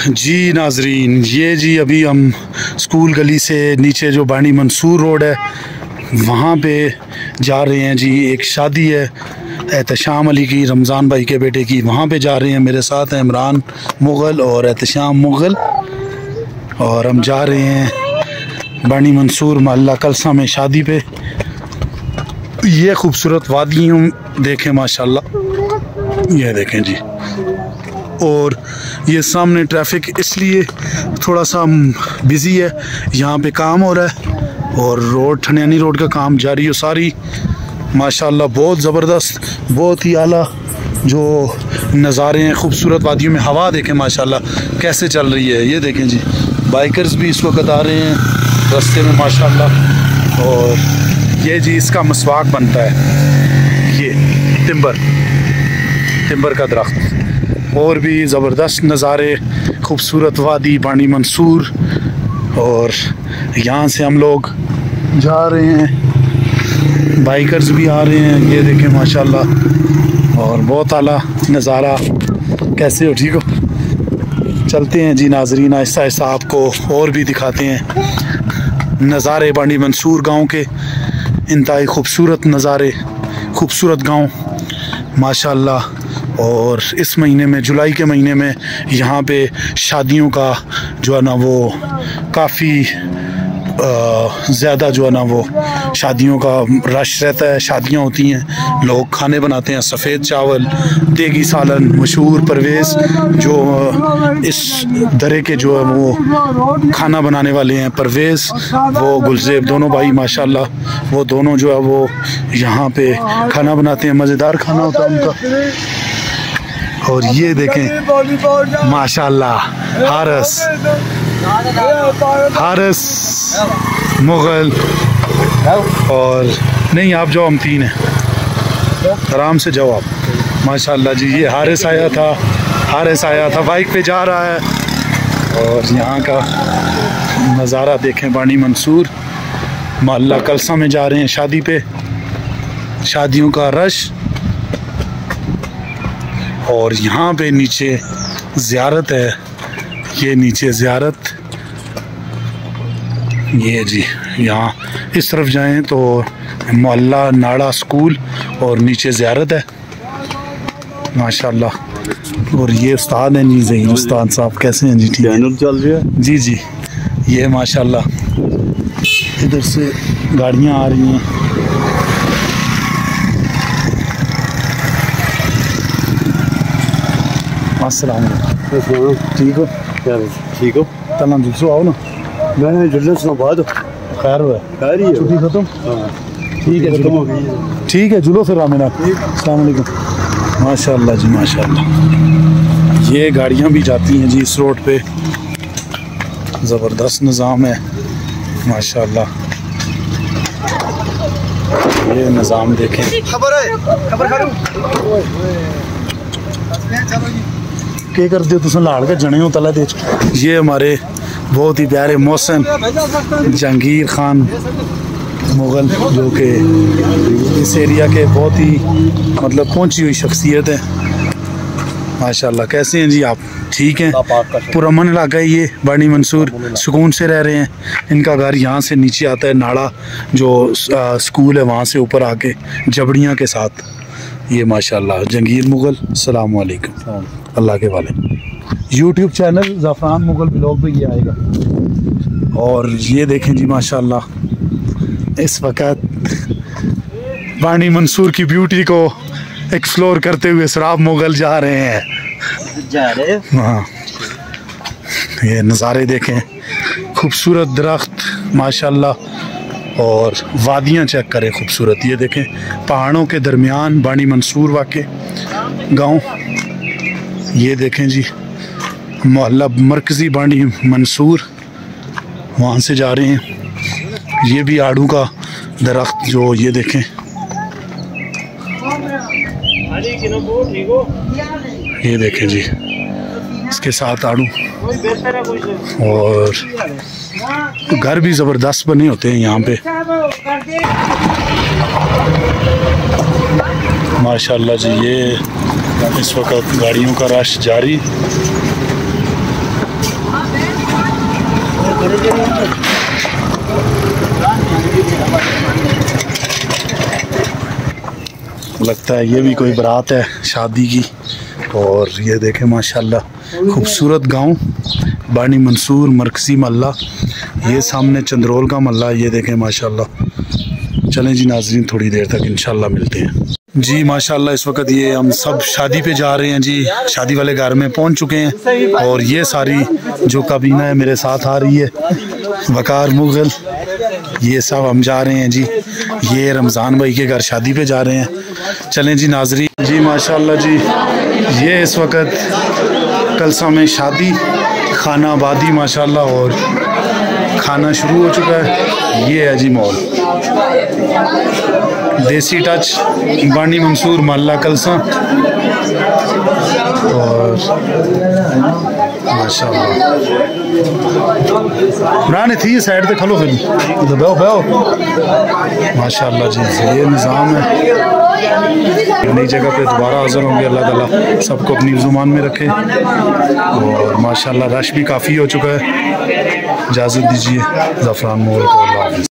जी नाजरीन, ये जी अभी हम स्कूल गली से नीचे जो बानी मंसूर रोड है वहाँ पे जा रहे हैं जी। एक शादी है एहतशाम अली की, रमज़ान भाई के बेटे की। वहाँ पे जा रहे हैं, मेरे साथ हैं इमरान मुग़ल और एहतशाम मुग़ल, और हम जा रहे हैं बानी मंसूर मोहल्ला कलसा में शादी पे। ये खूबसूरत वादियाँ देखें माशाल्लाह, ये देखें जी। और ये सामने ट्रैफिक इसलिए थोड़ा सा बिज़ी है, यहाँ पे काम हो रहा है और रोड ठनियानी रोड का काम जारी है सारी। माशाल्लाह बहुत ज़बरदस्त, बहुत ही आला जो नज़ारे हैं खूबसूरत वादियों में। हवा देखें माशाल्लाह कैसे चल रही है, ये देखें जी। बाइकर्स भी इस वक्त आ रहे हैं रास्ते में माशाल्लाह। और ये जी इसका मसवाक बनता है, ये टिम्बर का दरख्त। और भी ज़बरदस्त नज़ारे, खूबसूरत वादी बानी मंसूर। और यहाँ से हम लोग जा रहे हैं, बाइकर्स भी आ रहे हैं, ये देखें माशाल्लाह। और बहुत आला नज़ारा। कैसे हो, ठीक हो? चलते हैं जी नाजरीन, आहिस्ता आहिस्ता आपको और भी दिखाते हैं नज़ारे बानी मंसूर गांव के। इंतहाई खूबसूरत नज़ारे, खूबसूरत गांव माशाल्लाह। और इस महीने में, जुलाई के महीने में, यहाँ पे शादियों का जो है ना वो काफ़ी ज़्यादा जो है ना वो शादियों का रश रहता है। शादियाँ होती हैं, लोग खाने बनाते हैं, सफ़ेद चावल, देगी सालन। मशहूर परवेज़ जो इस दरे के जो है वो खाना बनाने वाले हैं, परवेज़ वो गुलज़ेब, दोनों भाई माशाल्लाह, वो दोनों जो है वो यहाँ पे खाना बनाते हैं। मज़ेदार खाना होता है उनका। और ये देखें माशाल्लाह, हारिस मुग़ल। और नहीं, आप जाओ, हम तीन हैं, आराम से जाओ आप। माशाल्लाह जी, ये हारिस आया था, बाइक पे जा रहा है। और यहाँ का नज़ारा देखें, बानी मंसूर मोहल्ला कलसा में जा रहे हैं शादी पे, शादियों का रश। और यहाँ पे नीचे ज़ियारत है, ये नीचे ज़ियारत, ये जी। यहाँ इस तरफ जाएं तो मोहल्ला नाड़ा स्कूल और नीचे ज़ियारत है माशाल्लाह। और ये उस्ताद हैं जी, ज़हीर उस्ताद साहब, कैसे हैं जी? ठीक है, चल रही है जी जी। ये माशाल्लाह इधर से गाड़ियाँ आ रही हैं। अस्सलाम वालेकुम, ठीक हो? क्या ठीक हो? तला दूसरो आओ ना, मैं जुलूस ना बाद खैर हुआ, खैर ही है, छुट्टी खत्म। हाँ ठीक है, खत्म हो गई, ठीक है, जुलो फिर आमिना। अस्सलाम वालेकुम। माशाल्लाह जी माशाल्लाह। ये गाड़ियाँ भी जाती हैं जी इस रोड पे, ज़बरदस्त निज़ाम है माशाल्लाह। ये निज़ाम देखें, क्या कर दियो तुम लाड़ के जने हो तला दे। ये हमारे बहुत ही प्यारे मोहसिन जहांगीर खान मुग़ल, जो कि इस एरिया के बहुत ही मतलब पहुंची हुई शख्सियत है माशाल्लाह। कैसे हैं जी आप? ठीक हैं? पुरअमन इलाका है ये बानी मंसूर, सुकून से रह रहे हैं। इनका घर यहाँ से नीचे आता है, नाड़ा जो स्कूल है वहाँ से ऊपर आके जबड़ियाँ के साथ। ये माशाल्लाह जहांगीर मुग़ल, अस्सलाम वालेकुम, अल्लाह के वाले। यूट्यूब चैनल ज़फ़रान मुग़ल ब्लॉग पे ये आएगा। और ये देखें जी माशाल्लाह, इस वक़्त बानी मंसूर की ब्यूटी को एक्सप्लोर करते हुए सराब मुग़ल जा रहे हैं। हाँ, ये नज़ारे देखें, खूबसूरत दरख्त माशाल्लाह। और वादियाँ चेक करें खूबसूरत, ये देखें पहाड़ों के दरमियान बानी मंसूर वाक़े गांव। ये देखें जी मोहल्ला मरकज़ी बानी मंसूर, वहाँ से जा रहे हैं। ये भी आड़ू का दरख्त जो, ये देखें, ये देखें जी, इसके साथ आड़ू। और घर भी ज़बरदस्त बने होते हैं यहाँ पे माशाल्लाह जी। ये इस वक्त गाड़ियों का रश जारी। लगता है ये भी कोई बारात है शादी की। और ये देखें माशाल्लाह खूबसूरत गांव बानी मंसूर मरकज़ी महल्ला, ये सामने चंद्रोल का महल्ला, ये देखें माशाल्लाह। चलें जी नाज़रीन, थोड़ी देर तक इंशाल्लाह मिलते हैं जी। माशाल्लाह इस वक्त ये हम सब शादी पे जा रहे हैं जी, शादी वाले घर में पहुंच चुके हैं। और ये सारी जो काबीना है मेरे साथ आ रही है, वकार मुगल, ये सब हम जा रहे हैं जी। ये रमज़ान भाई के घर शादी पे जा रहे हैं। चलें जी नाज़रीन जी। माशाल्लाह जी, ये इस वक्त कलसा में शादी खाना आबादी माशाल्लाह, और खाना शुरू हो चुका है। ये है जी मॉल देसी टच बानी मंसूर महल्ला कलसा। और माशाल्लाह पुराने थी साइड पे खलो, फिर दबाओ बैओ। माशाल्लाह जी ये निज़ाम है। नई जगह पे दोबारा हाज़िर होंगे। अल्लाह ताला सबको अपनी ज़ुबान में रखे। और माशाल्लाह रश भी काफ़ी हो चुका है। इजाज़त दीजिए ज़फ़रान मॉल को।